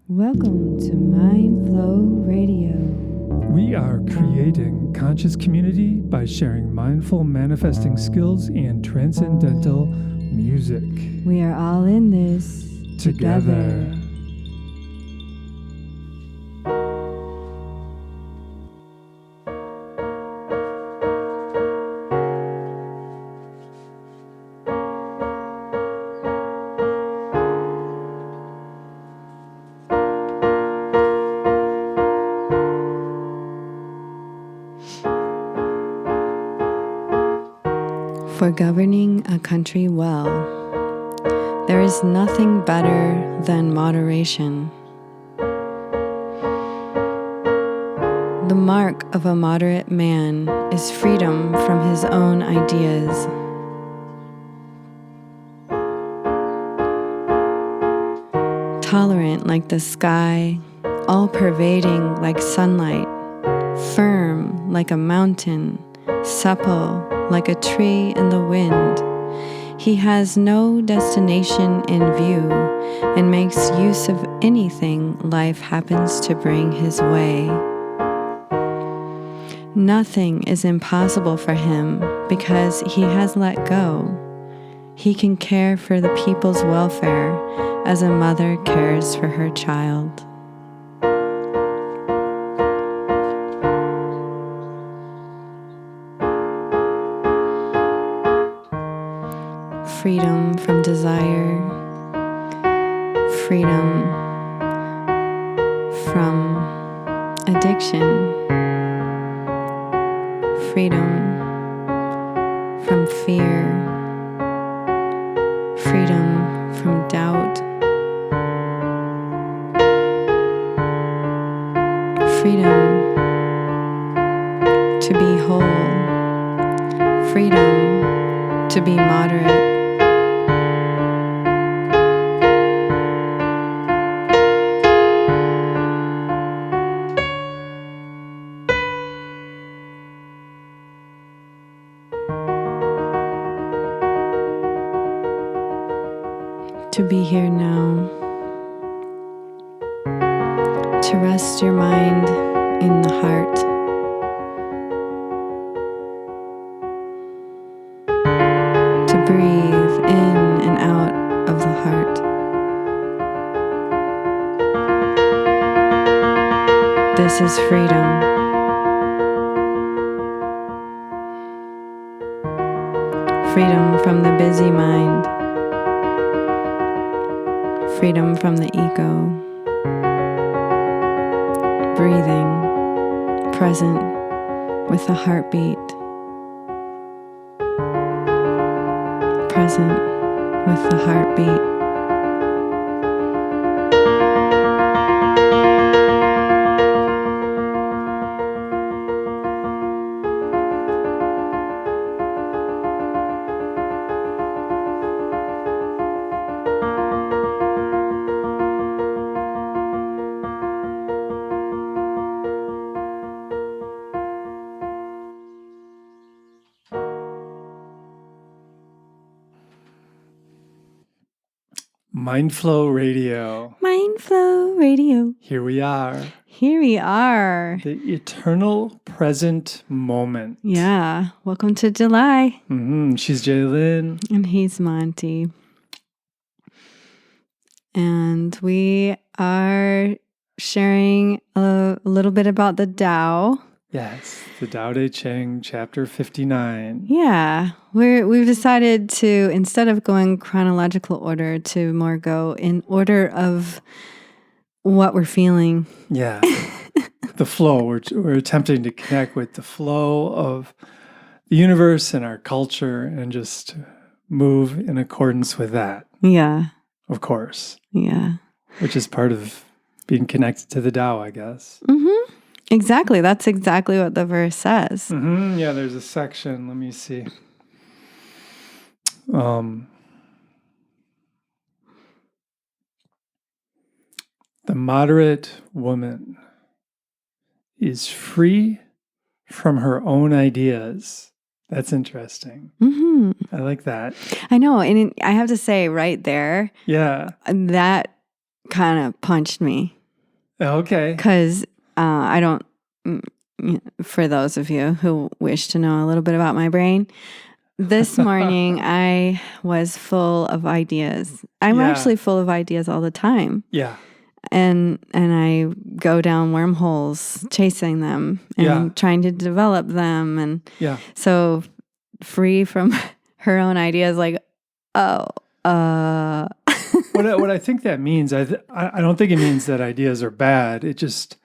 Welcome to Mindflow Radio. We are creating conscious community by sharing mindful manifesting skills and transcendental music. We are all in this together. For governing a country well, there is nothing better than moderation. The mark of a moderate man is freedom from his own ideas. Tolerant like the sky, all-pervading like sunlight, firm like a mountain, supple like a tree in the wind. He has no destination in view and makes use of anything life happens to bring his way. Nothing is impossible for him because he has let go. He can care for the people's welfare as a mother cares for her child. Freedom from desire, freedom from addiction, freedom from fear, freedom from doubt, freedom to be whole, freedom to be moderate. To be here now, to rest your mind in the heart, to breathe in and out of the heart. This is freedom. Freedom from the busy mind. Freedom from the ego. Breathing, present with the heartbeat. Present with the heartbeat. Mindflow Radio. Mindflow Radio. Here we are. Here we are. The eternal present moment. Yeah. Welcome to July. She's Jai Lynn. And he's Monty. And we are sharing a little bit about the Tao. Yes, the Tao Te Ching, chapter 59. Yeah, we've decided to, instead of going chronological order, to more go in order of what we're feeling. Yeah, the flow. We're attempting to connect with the flow of the universe and our culture and just move in accordance with that. Yeah. Of course. Yeah. Which is part of being connected to the Tao, I guess. Mm-hmm. Exactly. That's exactly what the verse says. Mm-hmm. Yeah, there's a section. Let me see. The moderate woman is free from her own ideas. That's interesting. Mm-hmm. I like that. I know. And I have to say right there, Yeah. that kind of punched me. Okay. Because I don't, for those of you who wish to know a little bit about my brain, this morning I was full of ideas. I'm actually full of ideas all the time. Yeah. And I go down wormholes chasing them and trying to develop them. And so free from her own ideas, like, what I think that means, I don't think it means that ideas are bad. It just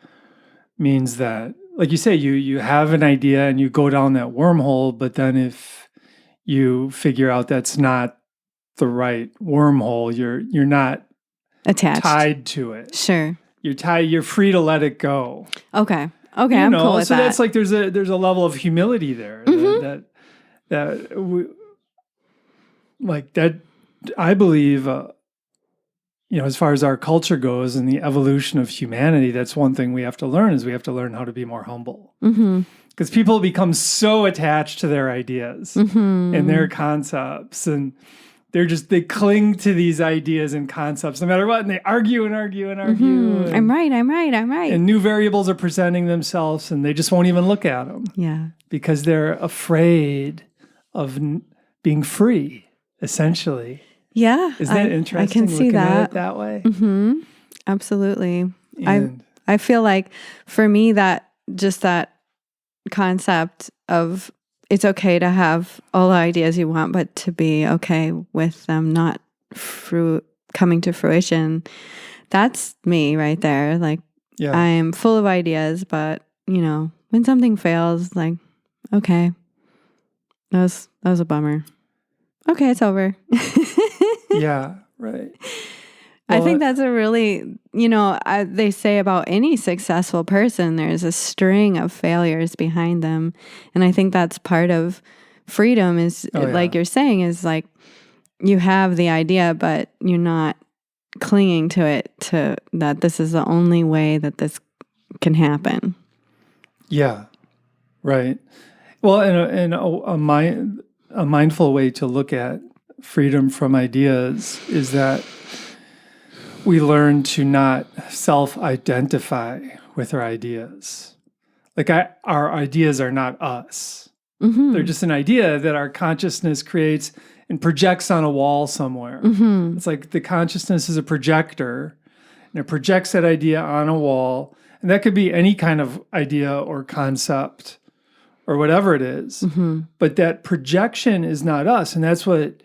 means that, like you say, you have an idea and you go down that wormhole, but then if you figure out that's not the right wormhole, you're not attached, tied to it. Sure. You're free to let it go. Okay. I'm cool with so that. That's like there's a level of humility there that I believe as far as our culture goes and the evolution of humanity, that's one thing we have to learn is we have to learn how to be more humble. Because people become so attached to their ideas and their concepts, and they cling to these ideas and concepts no matter what, and they argue and argue and argue. And, I'm right. And new variables are presenting themselves, and they just won't even look at them. Yeah. Because they're afraid of being free, essentially. Yeah. Isn't that interesting? I can see at it that way. Absolutely. I feel like for me that concept of it's okay to have all the ideas you want, but to be okay with them not coming to fruition. That's me right there. Like, I'm full of ideas, but when something fails, like, okay, that was a bummer. Okay, it's over. Yeah, right. I think that's a really, they say about any successful person, there's a string of failures behind them. And I think that's part of freedom is, like you're saying, is like you have the idea, but you're not clinging to it, to that this is the only way that this can happen. Yeah, right. Well, and a mindful way to look at freedom from ideas is that we learn to not self-identify with our ideas. Like our ideas are not us. They're just an idea that our consciousness creates and projects on a wall somewhere. It's like the consciousness is a projector, and it projects that idea on a wall. And that could be any kind of idea or concept or whatever it is. But that projection is not us. And that's what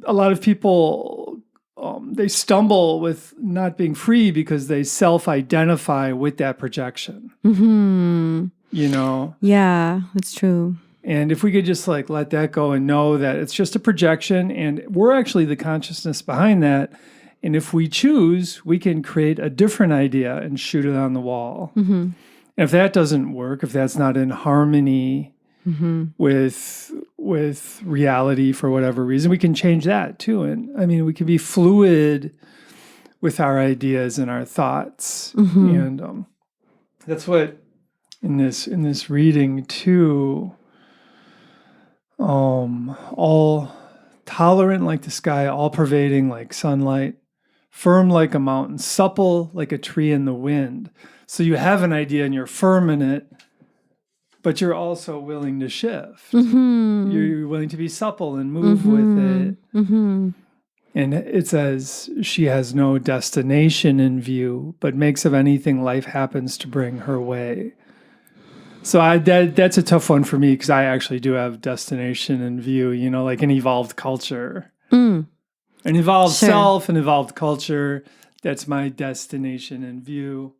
a lot of people, they stumble with not being free because they self-identify with that projection. Yeah, that's true. And if we could just like let that go and know that it's just a projection and we're actually the consciousness behind that. And if we choose, we can create a different idea and shoot it on the wall. And if that doesn't work, if that's not in harmony with reality for whatever reason, we can change that too. And I mean, we can be fluid with our ideas and our thoughts. And that's what in this reading too, all tolerant like the sky, all pervading like sunlight, firm like a mountain, supple like a tree in the wind. So you have an idea and you're firm in it, but you're also willing to shift. You're willing to be supple and move with it. And it says she has no destination in view, but makes of anything life happens to bring her way. So that's a tough one for me because I actually do have destination in view, like an evolved culture. An evolved self, an evolved culture. That's my destination in view.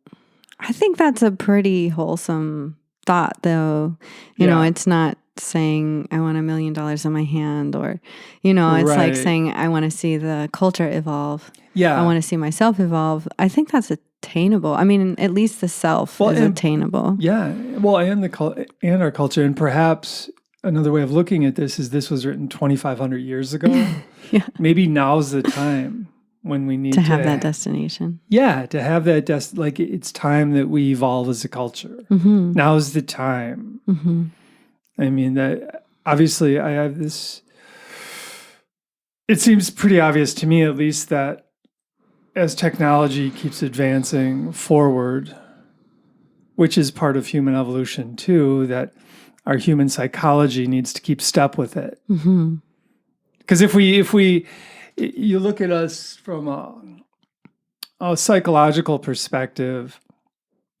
I think that's a pretty wholesome thought, though. You know, it's not saying I want $1 million in my hand or, it's like saying I want to see the culture evolve. Yeah. I want to see myself evolve. I think that's attainable. I mean, at least the self is attainable. Yeah. Well, and our culture. And perhaps another way of looking at this is this was written 2,500 years ago. Maybe now's the time when we need to have that destination. Yeah, to have that like it's time that we evolve as a culture. Now's the time. I mean, that obviously I have this. It seems pretty obvious to me, at least, that as technology keeps advancing forward, which is part of human evolution too, that our human psychology needs to keep step with it. Because if you look at us from a psychological perspective,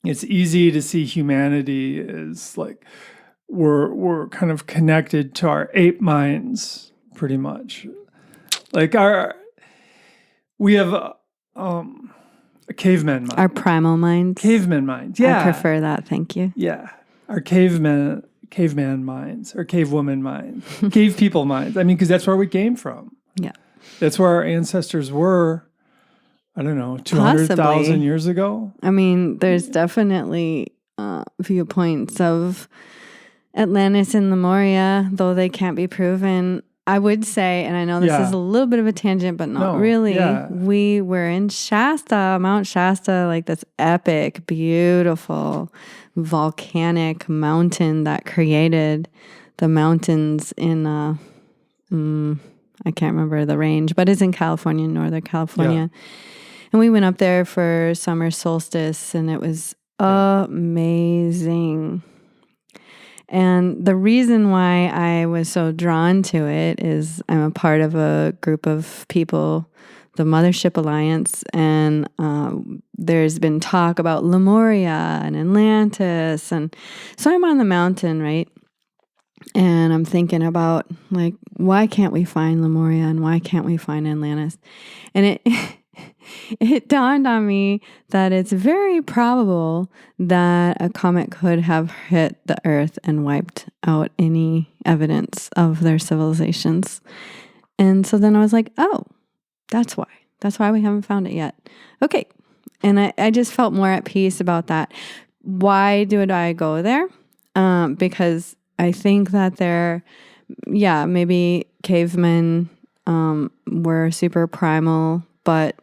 it's easy to see humanity as like we're kind of connected to our ape minds, pretty much. Like we have a caveman mind. Our primal minds. Caveman mind. Yeah. I prefer that. Thank you. Yeah. Our caveman minds or cavewoman minds, cave people minds. I mean, because that's where we came from. Yeah. That's where our ancestors were, I don't know, 200,000 years ago. I mean, there's definitely viewpoints of Atlantis and Lemuria, though they can't be proven. I would say, and I know this is a little bit of a tangent, but not really. Yeah. We were in Shasta, Mount Shasta, like this epic, beautiful, volcanic mountain that created the mountains in, I can't remember the range, but it's in California, Northern California. Yeah. And we went up there for summer solstice, and it was amazing. And the reason why I was so drawn to it is I'm a part of a group of people, the Mothership Alliance, and there's been talk about Lemuria and Atlantis. And so I'm on the mountain, right? And I'm thinking about, like, why can't we find Lemuria and why can't we find Atlantis? And it dawned on me that it's very probable that a comet could have hit the earth and wiped out any evidence of their civilizations. And so then I was like, oh, that's why. That's why we haven't found it yet. Okay. And I just felt more at peace about that. Why did I go there? Because I think that maybe cavemen were super primal, but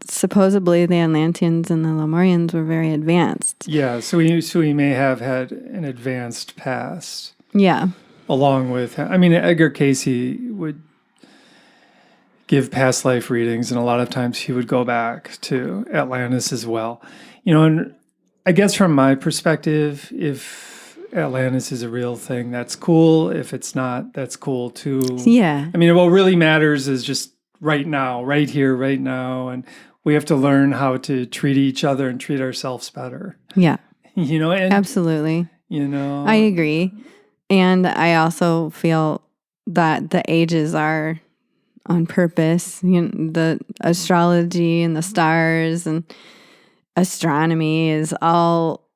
supposedly the Atlanteans and the Lemurians were very advanced. Yeah, so we may have had an advanced past. Yeah. Along with, I mean, Edgar Casey would give past life readings, and a lot of times he would go back to Atlantis as well. You know, and I guess from my perspective, if Atlantis is a real thing, that's cool. If it's not, that's cool too. Yeah. I mean, what really matters is just right now, right here, right now. And we have to learn how to treat each other and treat ourselves better. Yeah. You know, and absolutely. You know, I agree. And I also feel that the ages are on purpose. You know, the astrology and the stars and astronomy is all,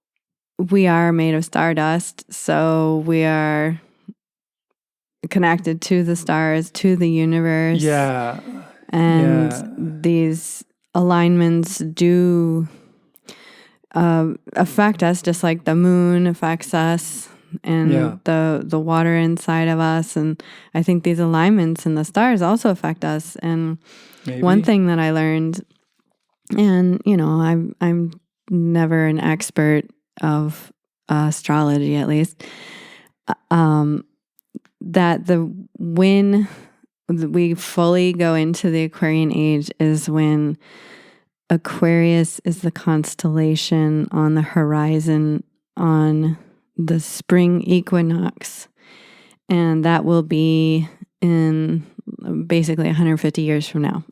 we are made of stardust. So we are connected to the stars, to the universe. Yeah. And these alignments do affect us, just like the moon affects us and the water inside of us. And I think these alignments in the stars also affect us. And one thing that I learned, and you know, I'm never an expert of astrology, at least, that when we fully go into the Aquarian age is when Aquarius is the constellation on the horizon on the spring equinox. And that will be in basically 150 years from now.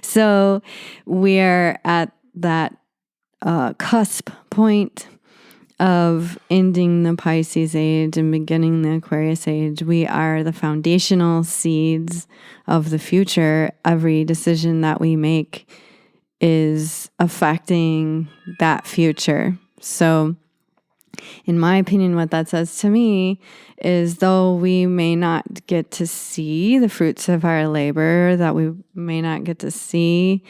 So we're at that cusp point of ending the Pisces age and beginning the Aquarius age. We are the foundational seeds of the future. Every decision that we make is affecting that future. So in my opinion, what that says to me is, though we may not get to see the fruits of our labor, that we may not get to see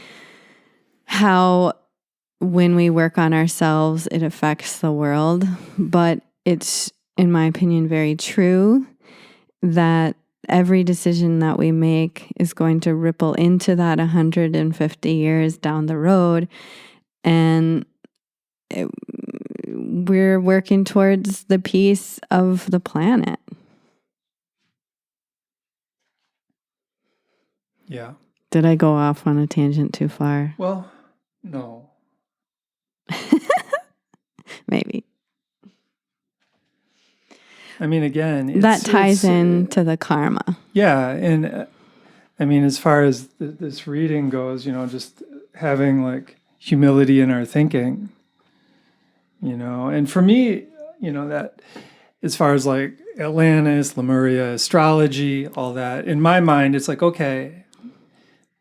how when we work on ourselves, it affects the world. But it's, in my opinion, very true that every decision that we make is going to ripple into that 150 years down the road. And we're working towards the peace of the planet. Yeah. Did I go off on a tangent too far? Well, no. Maybe. I mean, again, that ties into the karma. Yeah. And I mean, as far as this reading goes, just having like humility in our thinking, and for me, that as far as like Atlantis, Lemuria, astrology, all that, in my mind, it's like, okay,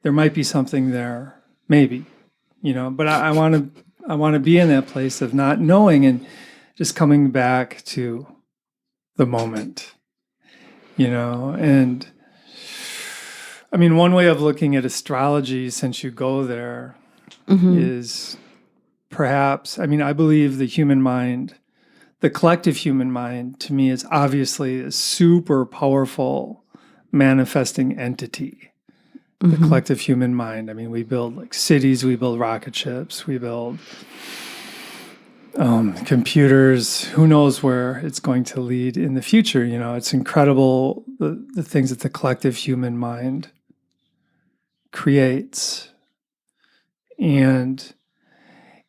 there might be something there, maybe, but I want to be in that place of not knowing and just coming back to the moment, and I mean, one way of looking at astrology, since you go there, is perhaps, I mean, I believe the human mind, the collective human mind, to me, is obviously a super powerful manifesting entity. The collective human mind. I mean, we build like cities, we build rocket ships, we build computers. Who knows where it's going to lead in the future? It's incredible the things that the collective human mind creates. And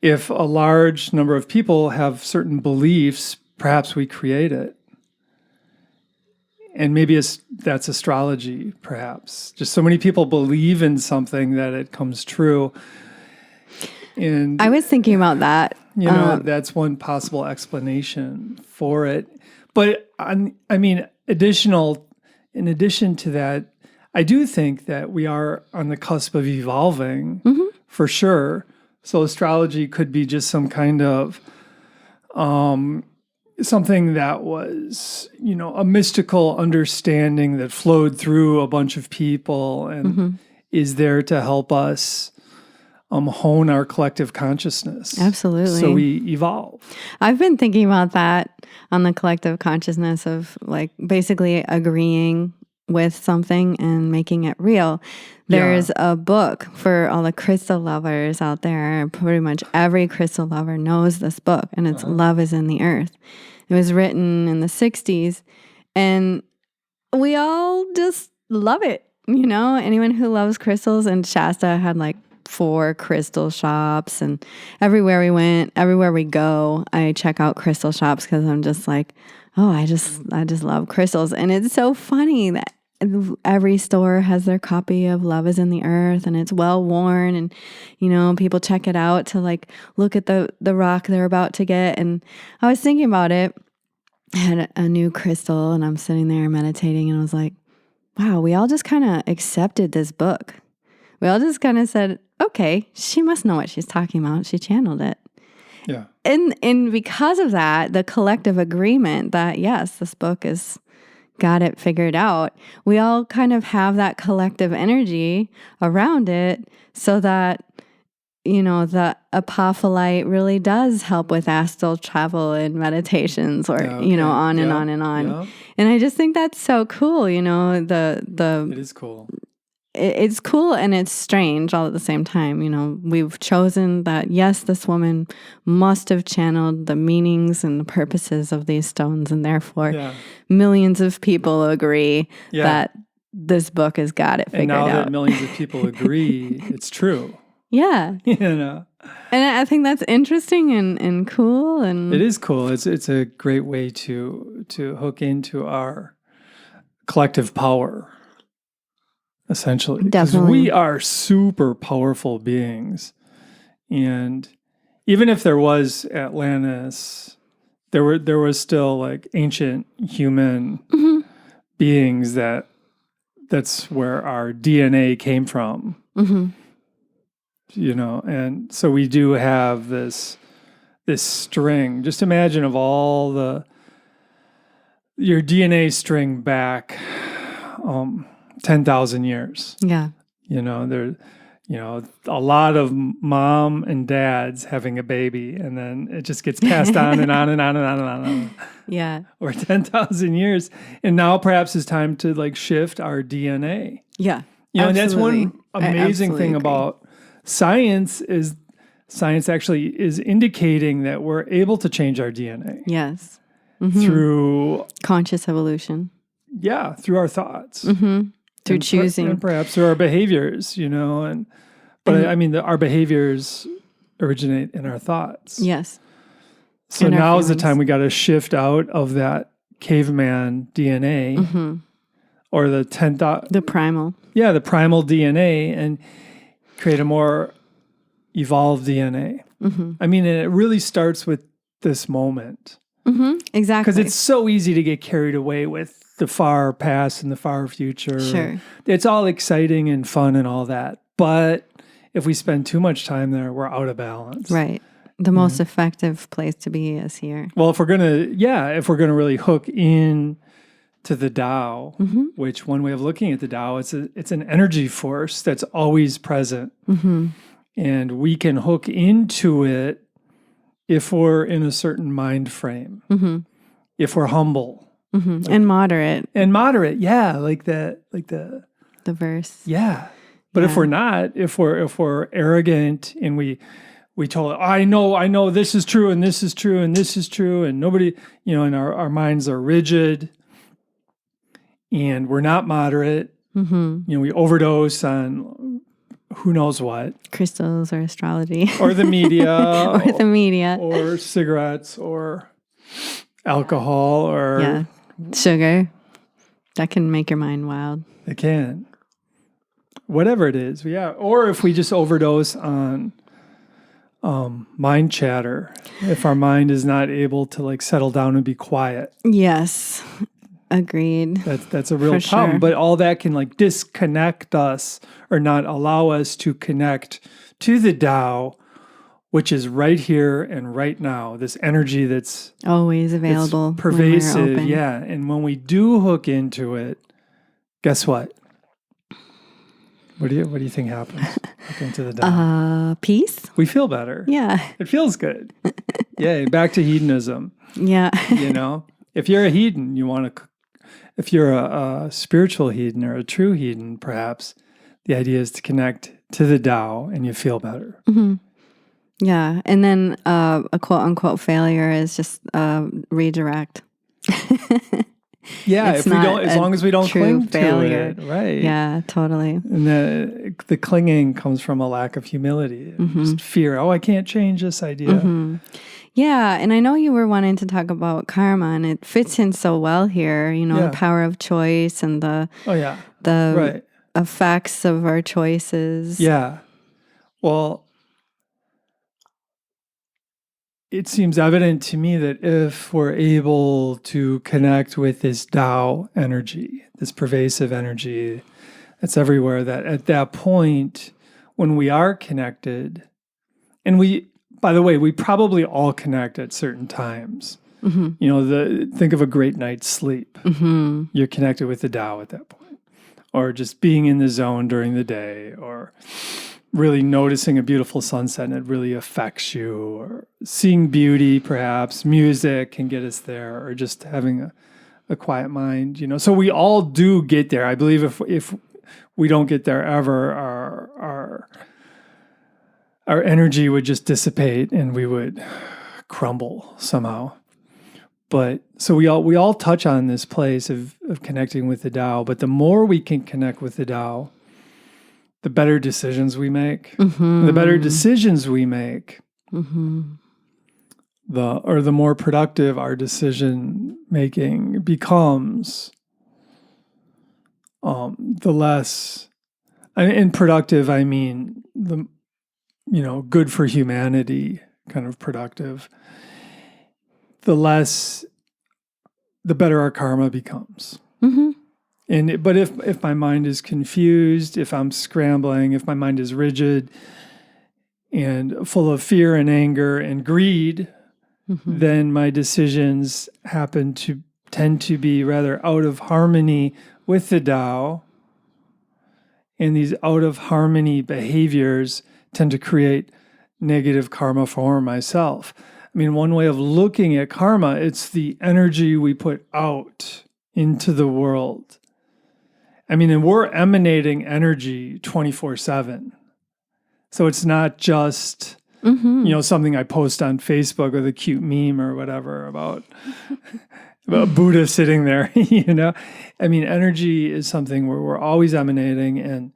if a large number of people have certain beliefs, perhaps we create it. And maybe that's astrology, perhaps. Just so many people believe in something that it comes true. And I was thinking about that. That's one possible explanation for it. But I mean, in addition to that, I do think that we are on the cusp of evolving, for sure. So astrology could be just some kind of something that was, a mystical understanding that flowed through a bunch of people and is there to help us hone our collective consciousness. Absolutely. So we evolve. I've been thinking about that on the collective consciousness of like basically agreeing with something and making it real. There's a book for all the crystal lovers out there. Pretty much every crystal lover knows this book, and it's Love is in the Earth. It was written in the 60s, and we all just love it. Anyone who loves crystals, and Shasta had like 4 crystal shops, and everywhere we went, everywhere we go, I check out crystal shops because I'm just like, oh, I just love crystals. And it's so funny that every store has their copy of Love is in the Earth, and it's well worn, and people check it out to like look at the rock they're about to get. And I was thinking about it. I had a new crystal, and I'm sitting there meditating, and I was like, wow, we all just kind of accepted this book. We all just kind of said, okay, she must know what she's talking about. She channeled it. Yeah. And because of that, the collective agreement that, yes, this book has got it figured out, we all kind of have that collective energy around it so that, the apophyllite really does help with astral travel and meditations or, on and on and on. Yeah. And I just think that's so cool, It is cool. It's cool and it's strange all at the same time. We've chosen that, yes, this woman must have channeled the meanings and the purposes of these stones, and therefore millions of people agree that this book has got it figured out. And now that millions of people agree, it's true. Yeah. And I think that's interesting and cool. And it is cool. It's a great way to hook into our collective power. Essentially, because we are super powerful beings, and even if there was Atlantis, there was still like ancient human beings that's where our DNA came from, and so we do have this string. Just imagine of all your DNA string back. 10,000 years. Yeah. There, a lot of mom and dads having a baby, and then it just gets passed on and on and on and on and on. Yeah. Or 10,000 years. And now perhaps it's time to like shift our DNA. Yeah. And that's one amazing thing about science is science actually is indicating that we're able to change our DNA. Yes. Through conscious evolution. Yeah, through our thoughts. through choosing. And perhaps through our behaviors, but I mean, our behaviors originate in our thoughts. Yes. So And our now is the feelings. time we got to shift out of that caveman DNA or the 10th, The primal. yeah, the primal DNA, and create a more evolved DNA. I mean, and it really starts with this moment. Exactly. Because it's so easy to get carried away with the far past and the far future. Sure. It's all exciting and fun and all that. But if we spend too much time there, we're out of balance. Right. The most effective place to be is here. Well, if we're gonna really hook in to the Tao, which one way of looking at the Tao, it's an energy force that's always present. And we can hook into it if we're in a certain mind frame, if we're humble. And moderate. And moderate, yeah, like the verse. yeah. But if we're not, if we're arrogant and we told, I know this is true and this is true and this is true, and nobody, and our minds are rigid and we're not moderate. We overdose on who knows what. Crystals or astrology. Or the media. or Or cigarettes or alcohol or sugar. That can make your mind wild. It can. Whatever it is. Yeah. Or if we just overdose on mind chatter, if our mind is not able to settle down and be quiet. Yes. Agreed. That's a real For problem. sure. But all that can disconnect us or not allow us to connect to the Tao, which is right here and right now. This energy that's always available. it's pervasive. When we're open. Yeah. And when we do hook into it, guess what? What do you think happens? Hook into the Tao. Peace. We feel better. Yeah. It feels good. Yay. Back to hedonism. Yeah. If you're a hedon, if you're a spiritual hedon or a true hedon, perhaps the idea is to connect to the Tao and you feel better. Yeah. And then a quote unquote failure is just redirect. Yeah, It's if we not don't, as a long as we don't true cling failure. to it, right? Yeah, totally. And the clinging comes from a lack of humility, just fear. Oh, I can't change this idea. Yeah, and I know you were wanting to talk about karma, and it fits in so well here. The power of choice and the Right. effects of our choices. Yeah. Well, it seems evident to me that if we're able to connect with this Tao energy, this pervasive energy that's everywhere, that at that point, when we are connected, and by the way, we probably all connect at certain times. Think of a great night's sleep. You're connected with the Tao at that point. Or just being in the zone during the day, or really noticing a beautiful sunset and it really affects you, or seeing beauty, perhaps music can get us there, or just having a quiet mind, So we all do get there. I believe if we don't get there ever, our energy would just dissipate and we would crumble somehow. But so we all touch on this place of connecting with the Tao. But the more we can connect with the Tao, the better decisions we make. The better decisions we make, the more productive our decision making becomes. The less, and productive, I mean the good for humanity kind of productive. The better our karma becomes. But if my mind is confused, if I'm scrambling, if my mind is rigid and full of fear and anger and greed, then my decisions tend to be rather out of harmony with the Tao. And these out of harmony behaviors tend to create negative karma for myself. I mean, one way of looking at karma, it's the energy we put out into the world. I mean, and we're emanating energy 24/7. So it's not just, something I post on Facebook with a cute meme or whatever about, a Buddha sitting there, you know? I mean, energy is something where we're always emanating. And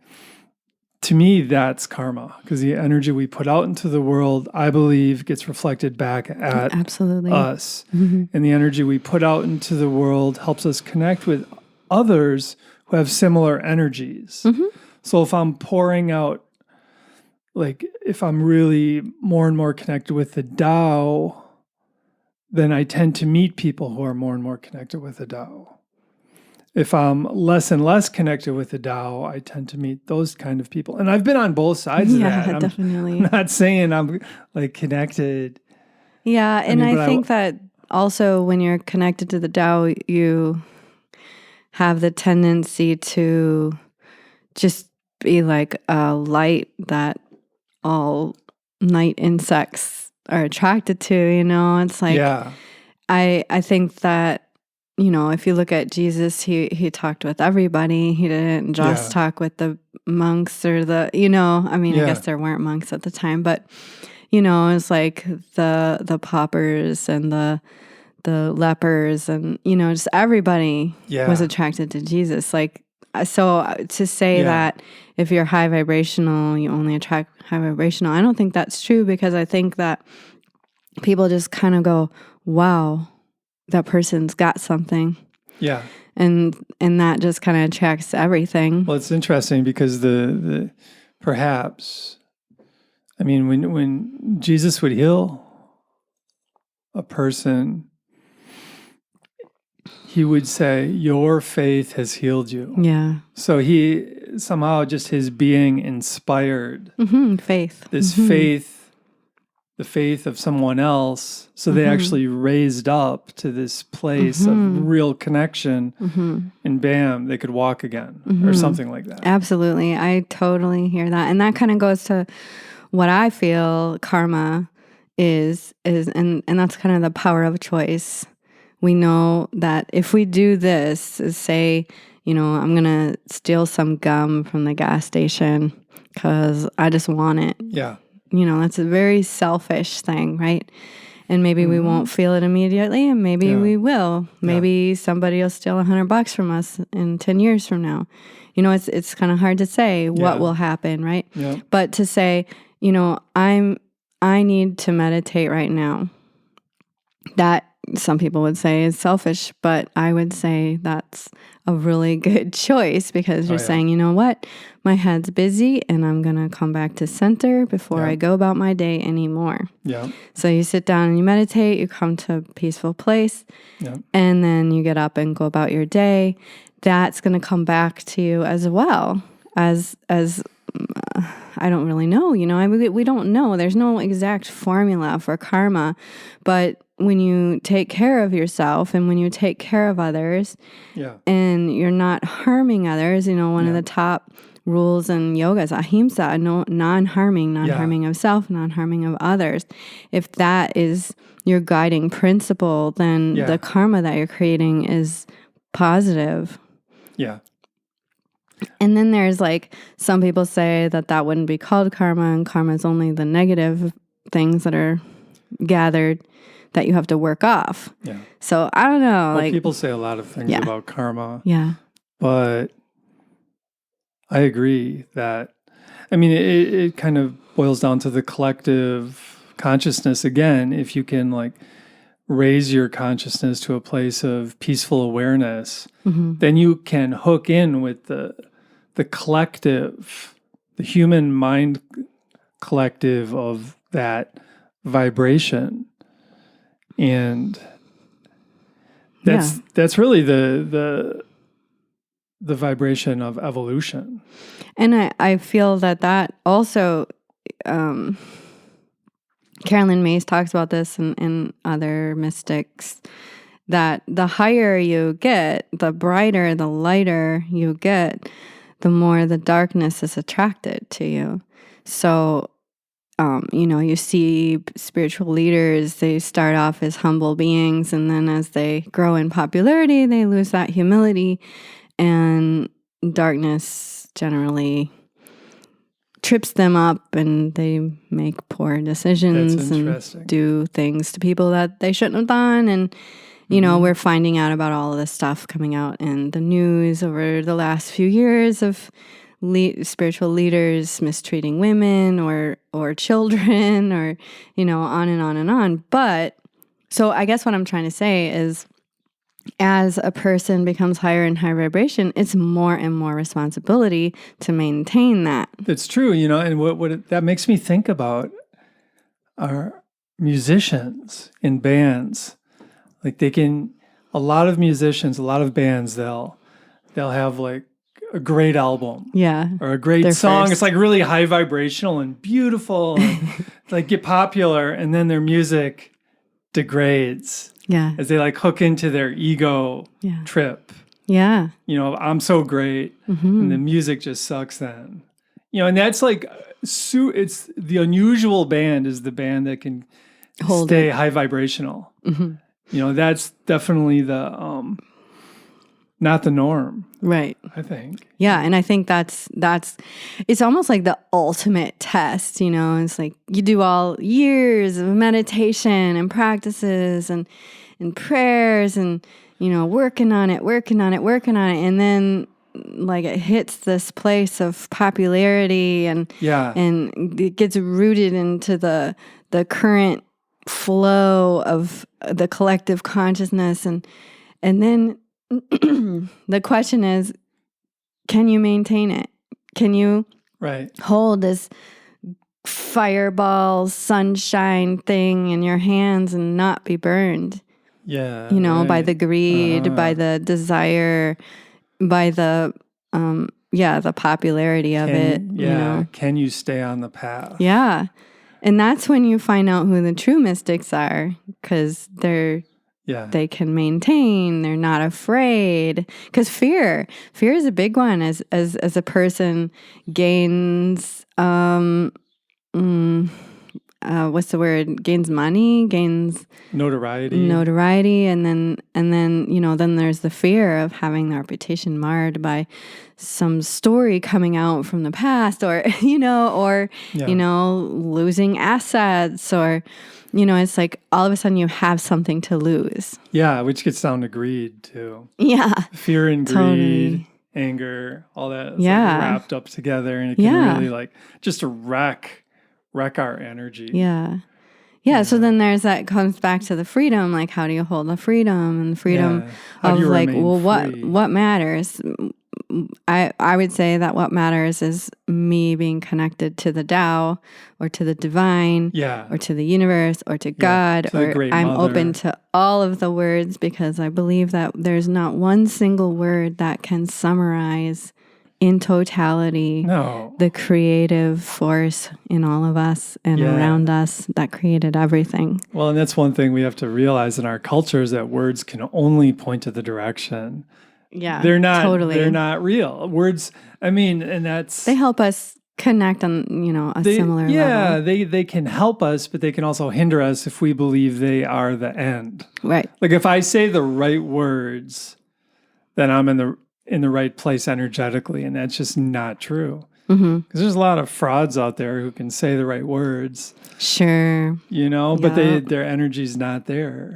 to me, that's karma, because the energy we put out into the world, I believe, gets reflected back at Absolutely. us. And the energy we put out into the world helps us connect with others who have similar energies. So if I'm pouring out, like if I'm really more and more connected with the Tao, then I tend to meet people who are more and more connected with the Tao. If I'm less and less connected with the Tao, I tend to meet those kind of people. And I've been on both sides of that. Yeah, definitely. I'm not saying I'm like connected. Yeah, and I think that also when you're connected to the Tao, you have the tendency to just be like a light that all night insects are attracted to, you know? It's like, I think that, you know, if you look at Jesus, he talked with everybody. He didn't just talk with the monks or the, you know, I mean, I guess there weren't monks at the time, but, you know, it's like the paupers and the lepers and, you know, just everybody was attracted to Jesus. Like, so to say that if you're high vibrational, you only attract high vibrational, I don't think that's true, because I think that people just kind of go, wow, that person's got something. Yeah. And that just kind of attracts everything. Well, it's interesting because the perhaps, I mean, when Jesus would heal a person, he would say, your faith has healed you. Yeah. So he somehow, just his being inspired faith. This faith, the faith of someone else. So they actually raised up to this place of real connection, and bam, they could walk again or something like that. Absolutely. I totally hear that. And that kind of goes to what I feel karma is and that's kind of the power of choice. We know that if we do this, say, you know, I'm going to steal some gum from the gas station because I just want it. Yeah. You know, that's a very selfish thing, right? And maybe we won't feel it immediately, and maybe we will. Maybe somebody will steal $100 from us in 10 years from now. You know, it's kind of hard to say what will happen, right? Yeah. But to say, you know, I need to meditate right now. That some people would say is selfish, but I would say that's a really good choice, because you're saying, you know what, my head's busy and I'm going to come back to center before I go about my day anymore. Yeah. So you sit down and you meditate, you come to a peaceful place, and then you get up and go about your day. That's going to come back to you as well as I don't really know, you know, we don't know. There's no exact formula for karma, but when you take care of yourself and when you take care of others and you're not harming others, you know, one of the top rules in yoga is ahimsa, non-harming of self, non-harming of others. If that is your guiding principle, then the karma that you're creating is positive. Yeah. And then there's like, some people say that wouldn't be called karma, and karma is only the negative things that are gathered that you have to work off. Yeah. So I don't know. Well, people say a lot of things about karma. Yeah. But I agree that, I mean, it kind of boils down to the collective consciousness. Again, if you can like raise your consciousness to a place of peaceful awareness, then you can hook in with the collective, the human mind collective of that vibration. And that's really the vibration of evolution. And I feel that also, Carolyn Mays talks about this and other mystics, that the higher you get, the brighter, the lighter you get, the more the darkness is attracted to you. So, you know, you see spiritual leaders, they start off as humble beings, and then as they grow in popularity, they lose that humility, and darkness generally trips them up, and they make poor decisions and do things to people that they shouldn't have done. And You know, we're finding out about all of this stuff coming out in the news over the last few years of spiritual leaders mistreating women or children, or, you know, on and on and on. But so I guess what I'm trying to say is, as a person becomes higher and higher vibration, it's more and more responsibility to maintain that. That's true, you know, and that makes me think about our musicians in bands. Like a lot of musicians, a lot of bands, they'll have like a great album, or a great song. First. It's like really high vibrational and beautiful, and like get popular, and then their music degrades. As they like hook into their ego trip. You know, I'm so great, and the music just sucks then. You know, and that's like, it's the unusual band is the band that can stay high vibrational. You know, that's definitely the not the norm. Right. I think. Yeah. And I think that's it's almost like the ultimate test, you know. It's like you do all years of meditation and practices and prayers and, you know, working on it. And then like it hits this place of popularity and it gets rooted into the current flow of the collective consciousness. And then the question is, can you maintain it? Can you hold this fireball sunshine thing in your hands and not be burned? You know, by the greed, by the desire, by the the popularity of it. You know? Can you stay on the path? Yeah. And that's when you find out who the true mystics are, because they can maintain, they're not afraid. Because fear is a big one as a person gains what's the word? Gains money, gains notoriety, and then you know, then there's the fear of having their reputation marred by some story coming out from the past, or you know, losing assets, or you know, it's like all of a sudden you have something to lose. Yeah, which gets down to greed too. Yeah, fear and greed, anger, all that is like wrapped up together, and it can really like just wreck our energy. Yeah. So then comes back to the freedom. Like, how do you hold the freedom and the freedom of like, well, what matters? I would say that what matters is me being connected to the Tao, or to the divine, or to the universe, or to God, or I'm open to all of the words, because I believe that there's not one single word that can summarize in totality the creative force in all of us and around us that created everything. Well, and that's one thing we have to realize in our culture, is that words can only point to the direction. They're not real. Words, I mean, and they help us connect on, you know, a similar level. They can help us, but they can also hinder us if we believe they are the end. Right. Like if I say the right words, then I'm in the right place energetically, and that's just not true. Because there's a lot of frauds out there who can say the right words. Sure. You know, but their energy's not there.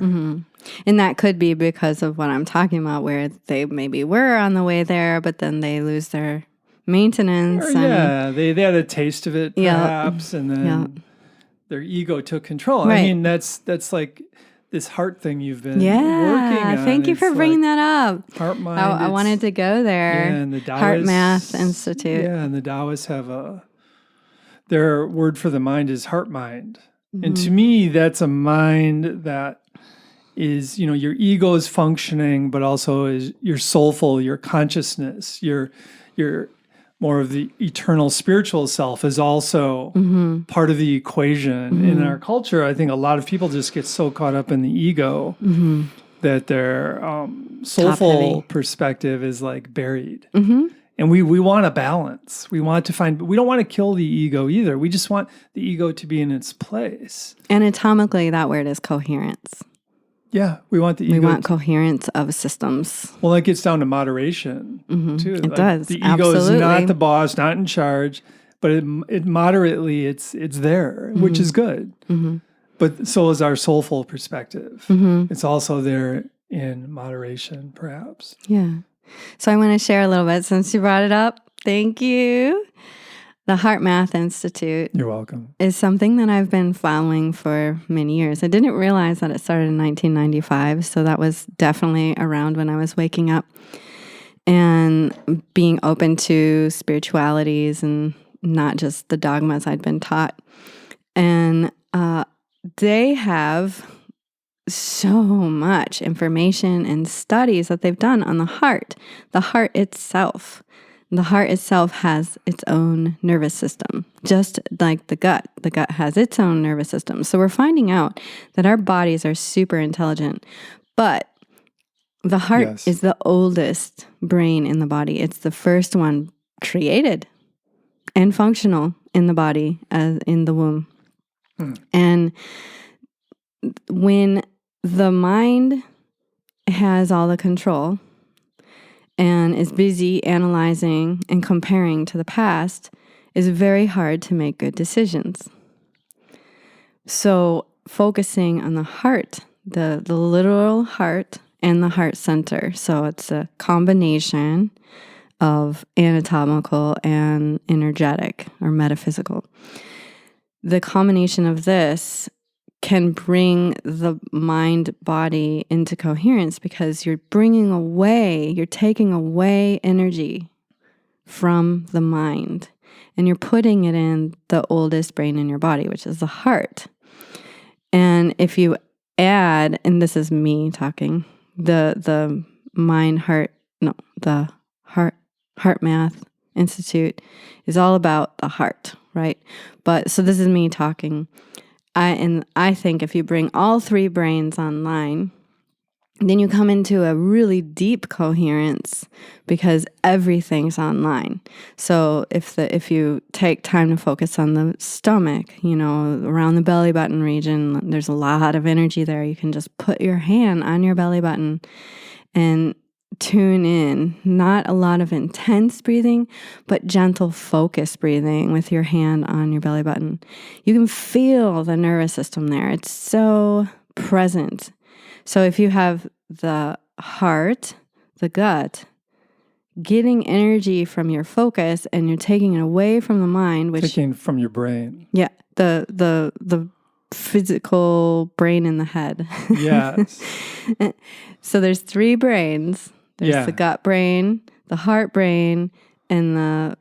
And that could be because of what I'm talking about, where they maybe were on the way there, but then they lose their maintenance. They had a taste of it perhaps, and then their ego took control. I mean, that's like this heart thing you've been working on. Thank you for bringing that up. Heart mind. I wanted to go there. And the Taoists, Heart Math Institute. Yeah, and the Taoists have their word for the mind is heart mind. And to me, that's a mind that is, you know, your ego is functioning, but also is your soulful, your consciousness, your more of the eternal spiritual self is also part of the equation. In our culture, I think a lot of people just get so caught up in the ego that their soulful perspective is like buried. And we want a balance. We want to we don't want to kill the ego either. We just want the ego to be in its place. Anatomically, that word is coherence. Yeah, we want the ego. We want coherence of systems. Well, that gets down to moderation, too. It does. The ego is not the boss, not in charge, but it moderately, it's there, which is good. But so is our soulful perspective. It's also there in moderation, perhaps. Yeah. So I want to share a little bit since you brought it up. Thank you. The Heart Math Institute You're welcome. is something that I've been following for many years. I didn't realize that it started in 1995, so that was definitely around when I was waking up and being open to spiritualities and not just the dogmas I'd been taught. And they have so much information and studies that they've done on the heart itself. The heart itself has its own nervous system, just like the gut. The gut has its own nervous system. So we're finding out that our bodies are super intelligent, but the heart is the oldest brain in the body. It's the first one created and functional in the body, as in the womb. And when the mind has all the control and is busy analyzing and comparing to the past, it's very hard to make good decisions. So focusing on the heart, the literal heart and the heart center. So it's a combination of anatomical and energetic or metaphysical. The combination of this can bring the mind-body into coherence because you're taking away energy from the mind and you're putting it in the oldest brain in your body, which is the heart. And if you add, and this is me talking, the Heart Math Institute is all about the heart, right? But so this is me talking. I think if you bring all three brains online, then you come into a really deep coherence because everything's online. So if you take time to focus on the stomach, around the belly button region, there's a lot of energy there. You can just put your hand on your belly button and tune in. Not a lot of intense breathing, but gentle focus breathing with your hand on your belly button. You can feel the nervous system there. It's so present. So if you have the heart, the gut, getting energy from your focus and you're taking it away from the mind, taking from your brain. Yeah, the physical brain in the head. Yes. So there's three brains. There's the gut brain, the heart brain, and the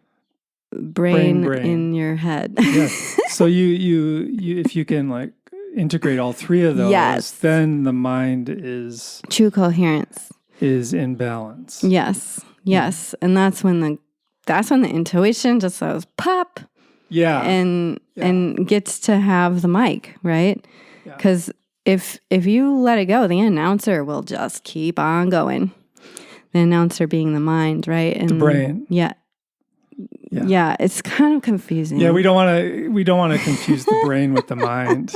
brain in your head. Yes. So you if you can integrate all three of those, then the mind is true coherence. Is in balance. Yes. Yes. And that's when the intuition just goes pop. Yeah. And gets to have the mic, right? Because if you let it go, the announcer will just keep on going. The announcer being the mind, right? And the brain. Yeah. It's kind of confusing. Yeah, we don't want to confuse the brain with the mind.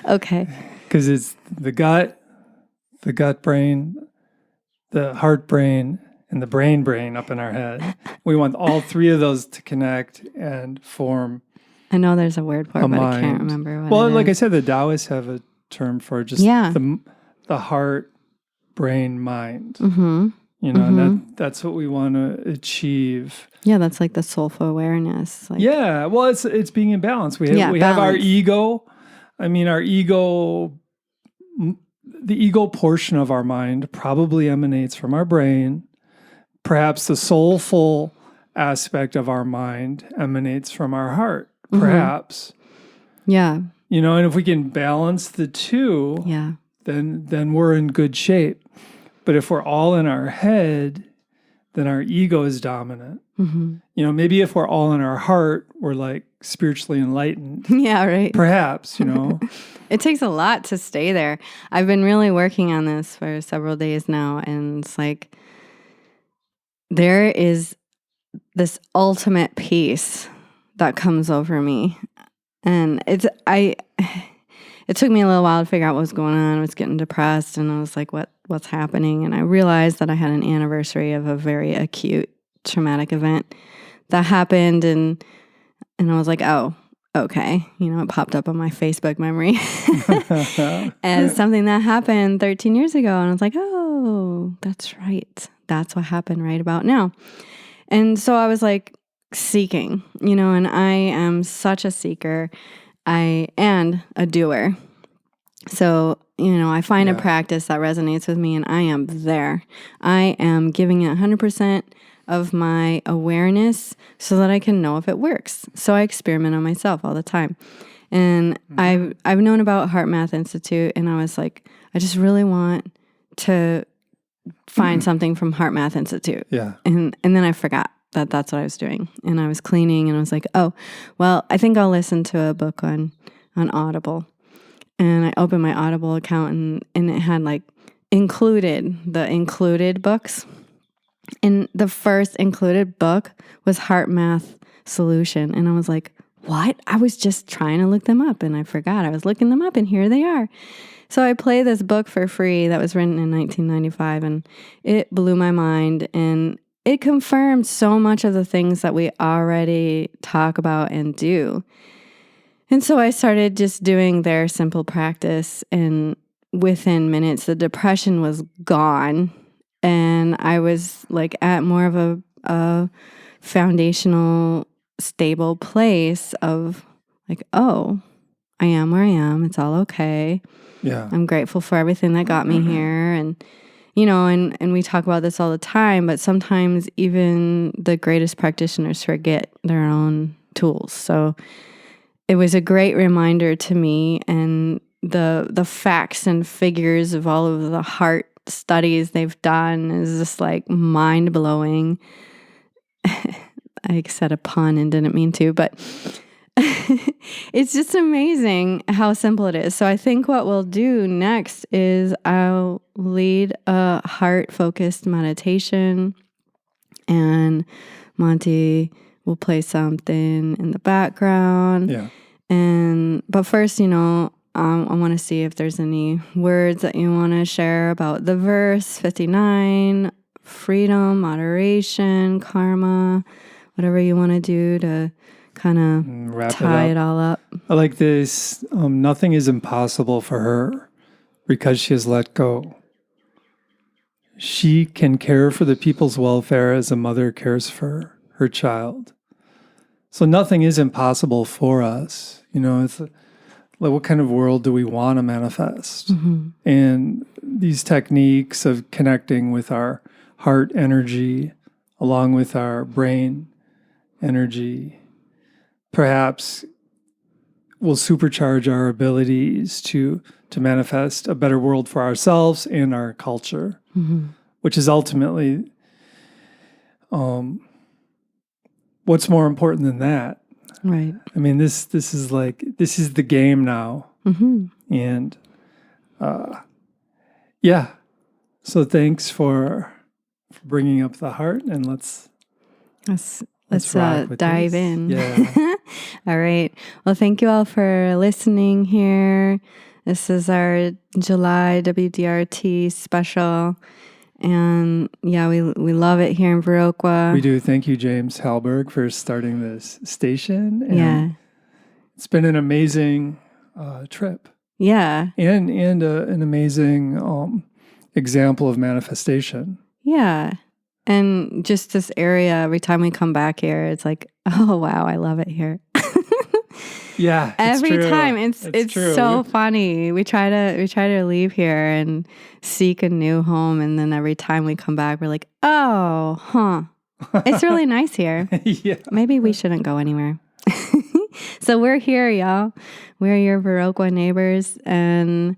Okay. Because it's the gut brain, the heart brain, and the brain up in our head. We want all three of those to connect and form. I know there's a word for it, but I can't remember what it is. Like I said, the Taoists have a term for just the heart, brain, mind. Mm-hmm. And that's what we want to achieve. Yeah, that's like the soulful awareness. It's being in balance. We have our ego. I mean, our ego, the ego portion of our mind probably emanates from our brain. Perhaps the soulful aspect of our mind emanates from our heart. Perhaps. Yeah. And if we can balance the two, then we're in good shape. But if we're all in our head, then our ego is dominant. Mm-hmm. Maybe if we're all in our heart, we're spiritually enlightened. Yeah, right. Perhaps, It takes a lot to stay there. I've been really working on this for several days now, and it's there is this ultimate peace that comes over me. And it took me a little while to figure out what was going on. I was getting depressed, and I was like, what's happening? And I realized that I had an anniversary of a very acute traumatic event that happened, and I was like, oh, okay. It popped up on my Facebook memory as something that happened 13 years ago. And I was like, oh, oh, that's right. That's what happened right about now. And so I was like seeking, and I am such a seeker. And a doer. So, I find a practice that resonates with me and I am there. I am giving it 100% of my awareness so that I can know if it works. So I experiment on myself all the time. And I've known about Heart Math Institute, and I was like, I just really want to find something from Heart Math Institute. Yeah. And then I forgot that that's what I was doing. And I was cleaning and I was like, oh, well, I think I'll listen to a book on Audible. And I opened my Audible account and it had like included books. And the first included book was Heart Math Solution. And I was like, what? I was just trying to look them up and I forgot. I was looking them up and here they are. So I played this book for free that was written in 1995 and it blew my mind, and it confirmed so much of the things that we already talk about and do. And so I started just doing their simple practice, and within minutes, the depression was gone. And I was like at more of a foundational, stable place of like, oh, I am where I am. It's all okay. Yeah. I'm grateful for everything that got me here. And, and we talk about this all the time, but sometimes even the greatest practitioners forget their own tools. So it was a great reminder to me, and the facts and figures of all of the heart studies they've done is just like mind-blowing. I said a pun and didn't mean to, but it's just amazing how simple it is. So I think what we'll do next is I'll lead a heart-focused meditation, and Monty will play something in the background. Yeah. But first, I want to see if there's any words that you want to share about the verse 59, freedom, moderation, karma, whatever you want to do to kind of tie it all up. I like this. Nothing is impossible for her because she has let go. She can care for the people's welfare as a mother cares for her child. So nothing is impossible for us. It's like, what kind of world do we want to manifest? Mm-hmm. And these techniques of connecting with our heart energy along with our brain energy perhaps will supercharge our abilities to manifest a better world for ourselves and our culture, which is ultimately what's more important than that? Right. I mean, this is the game now. Mm-hmm. And so thanks for bringing up the heart, and let's dive in. Yeah. All right. Well, thank you all for listening here. This is our July WDRT special. And yeah, we love it here in Viroqua. We do. Thank you, James Halberg, for starting this station. And it's been an amazing trip. Yeah. And an amazing example of manifestation. Yeah. And just this area, every time we come back here, it's like, oh, wow, I love it here. Yeah. Every true. time. It's true. so funny. We try to leave here and seek a new home. And then every time we come back, we're like, oh, huh. It's really nice here. Yeah. Maybe we shouldn't go anywhere. So we're here, y'all. We're your Viroqua neighbors. And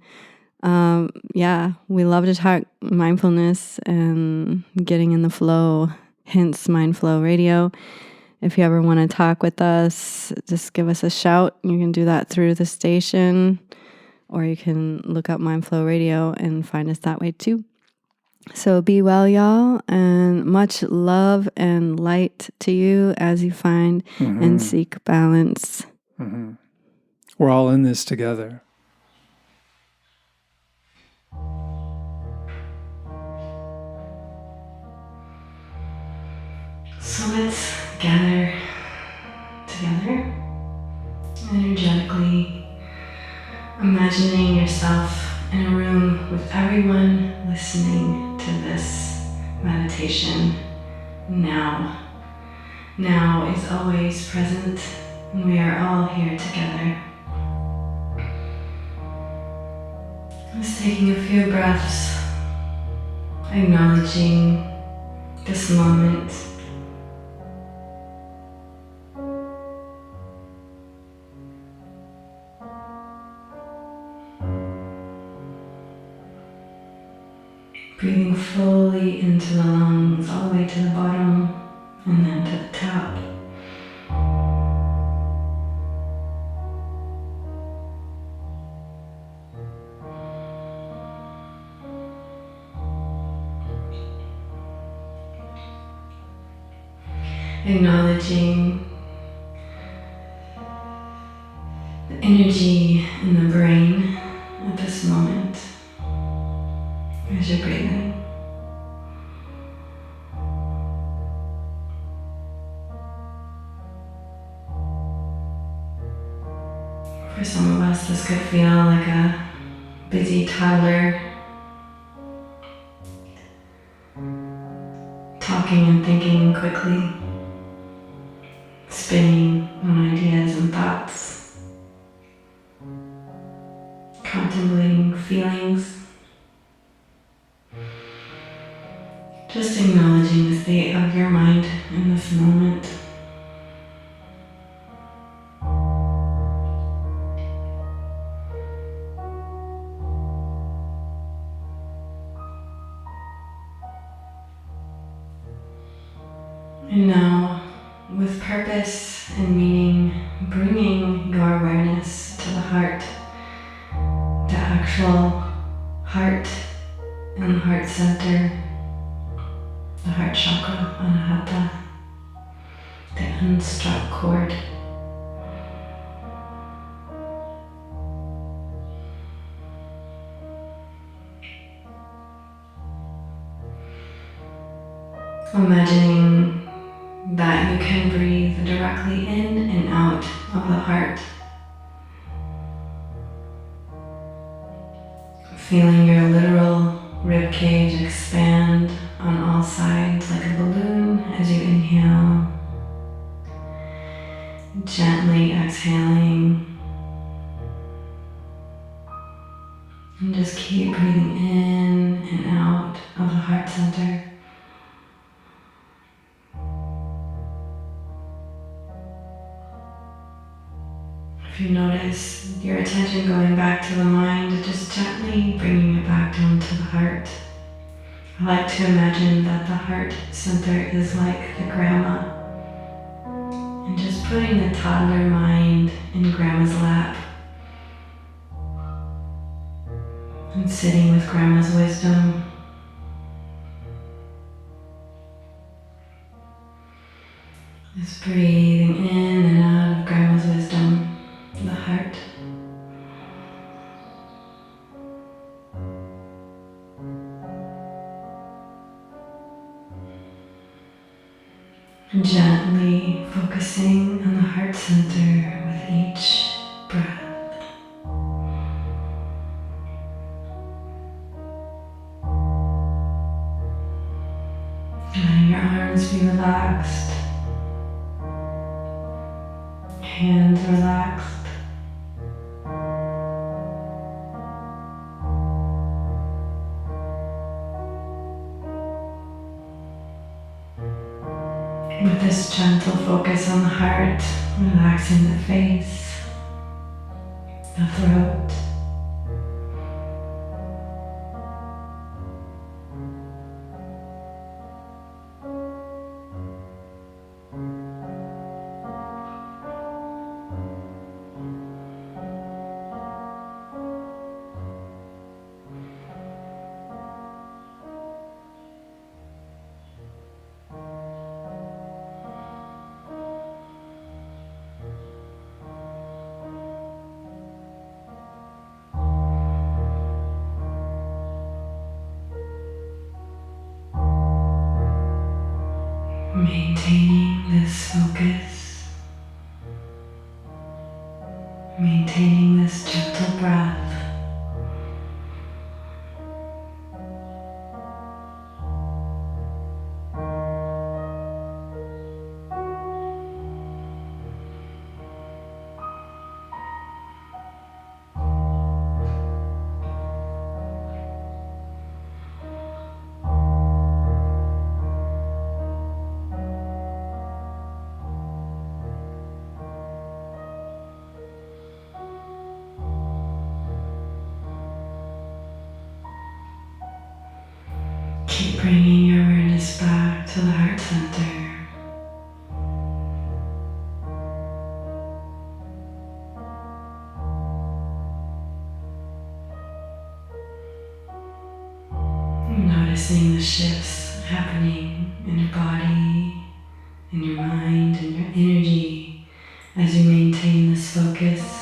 we love to talk mindfulness and getting in the flow, hence Mindflow Radio. If you ever want to talk with us, just give us a shout. You can do that through the station, or you can look up Mindflow Radio and find us that way too. So be well, y'all, and much love and light to you as you find and seek balance. Mm-hmm. We're all in this together. So let's gather together, energetically, imagining yourself in a room with everyone listening to this meditation now. Now is always present, and we are all here together. Just taking a few breaths, acknowledging this moment. Breathing fully into the lungs, all the way to the bottom, and then to the top. Acknowledging the energy in the brain at this moment as you're breathing. For some of us, this could feel like a busy toddler talking and thinking quickly, spinning on ideas and thoughts, contemplating feelings, just acknowledging the state of your mind in this moment. And now, with purpose and meaning, bringing your awareness to the heart, the actual heart and heart center, the heart chakra, anahata, the unstruck chord. Imagining that you can breathe directly in and out of the heart. Feeling your literal rib cage expand on all sides like a balloon as you inhale. Gently exhaling. And just keep breathing in and out of the heart center. If you notice your attention going back to the mind, just gently bringing it back down to the heart. I like to imagine that the heart center is like the grandma, and just putting the toddler mind in grandma's lap and sitting with grandma's wisdom. Just breathing in and out of grandma's wisdom. The heart. Gently focusing on the heart center with each breath. Letting your arms be relaxed, hands relaxed. With this gentle focus on the heart, relaxing the face, the throat, maintaining this focus, maintaining this gentle breath. Keep bringing your awareness back to the heart center. Noticing the shifts happening in your body, in your mind, and your energy as you maintain this focus.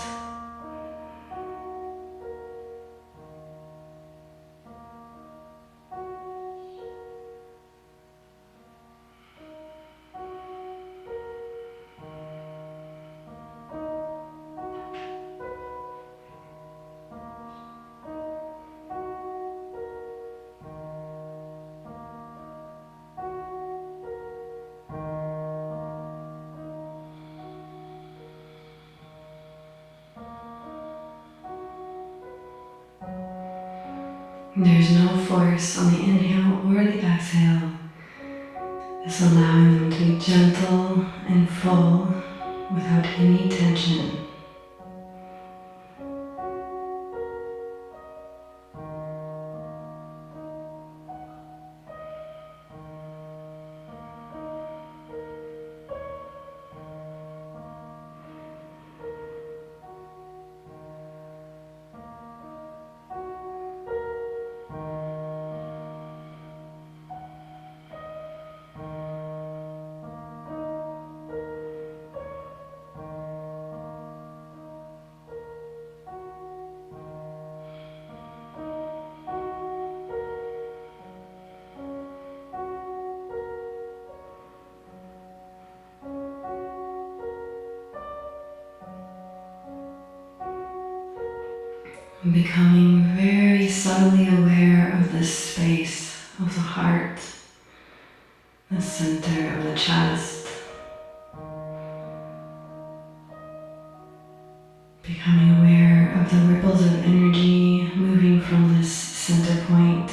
There's no force on the inhale or the exhale. Just allowing them to be gentle and full without any tension. Becoming very subtly aware of the space of the heart, the center of the chest. Becoming aware of the ripples of energy moving from this center point.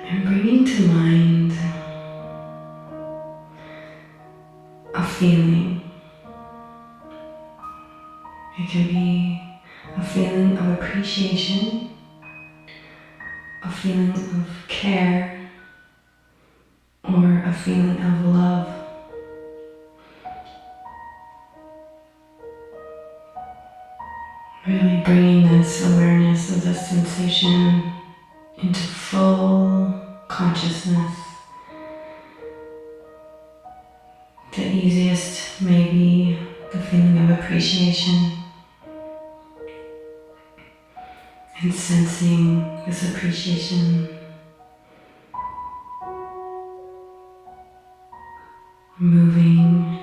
And bringing to mind a feeling. It can be a feeling of appreciation, a feeling of care, or a feeling of love. Really bringing this awareness of this sensation into full consciousness. The easiest may be the feeling of appreciation and sensing this appreciation moving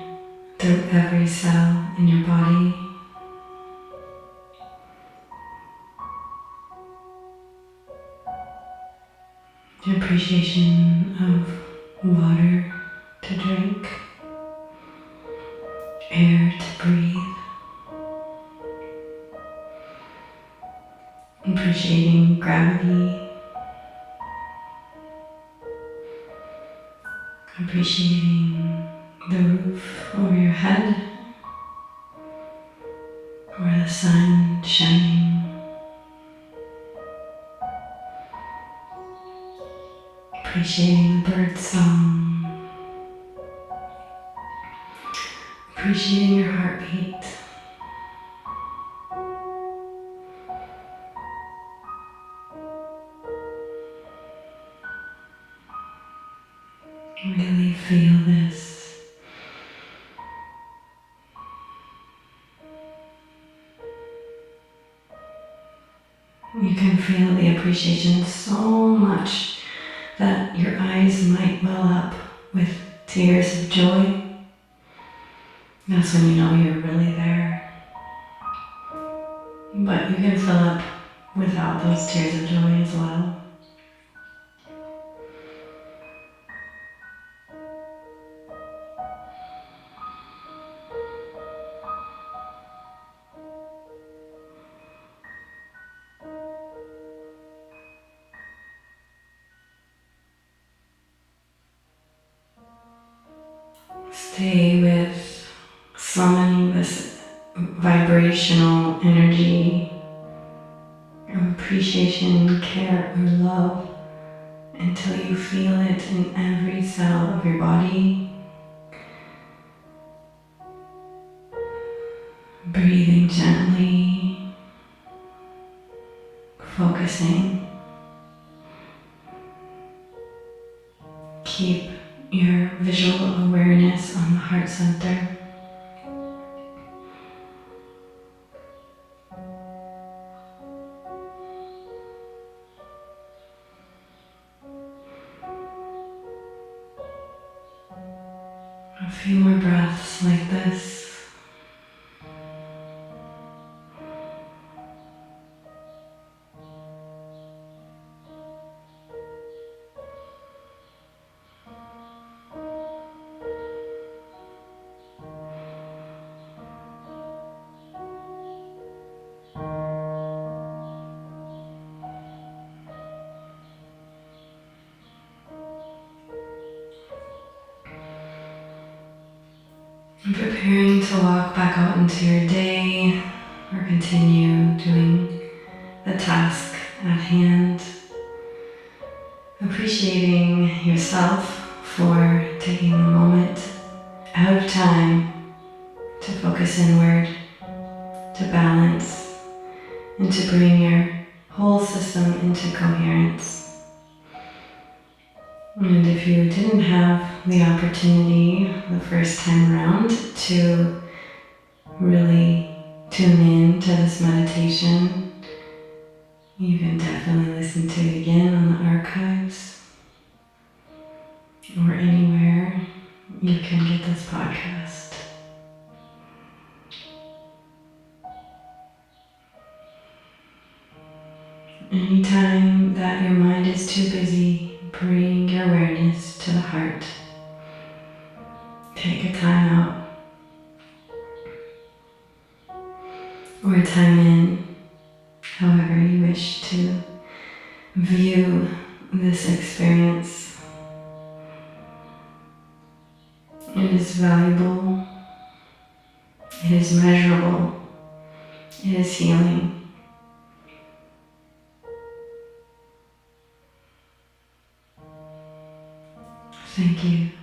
through every cell in your body. The appreciation of water to drink, air to breathe, appreciating gravity, appreciating the roof over your head, or the sun shining. Appreciating the bird song, appreciating your heartbeat, really feel this. You can feel the appreciation so much that your eyes might well up with tears of joy. That's when you know you're really there. but you can fill up without those tears of joy as well. Stay with summoning this vibrational energy of appreciation, care, or love until you feel it in every cell of your body. Breathing gently, focusing. Keep your visual awareness on the heart center. A few more breaths like this. And preparing to walk back out into your day or continue doing the task at hand. Appreciating yourself for taking a moment out of time to focus inward, to balance, and to bring your whole system into coherence. And if you didn't have the opportunity the first time around to really tune in to this meditation, you can definitely listen to it again on the archives or anywhere you can get this podcast. Anytime that your mind is too busy, bring your awareness to the heart. Take a time out or a time in, however you wish to view this experience. It is valuable, it is measurable, it is healing. Thank you.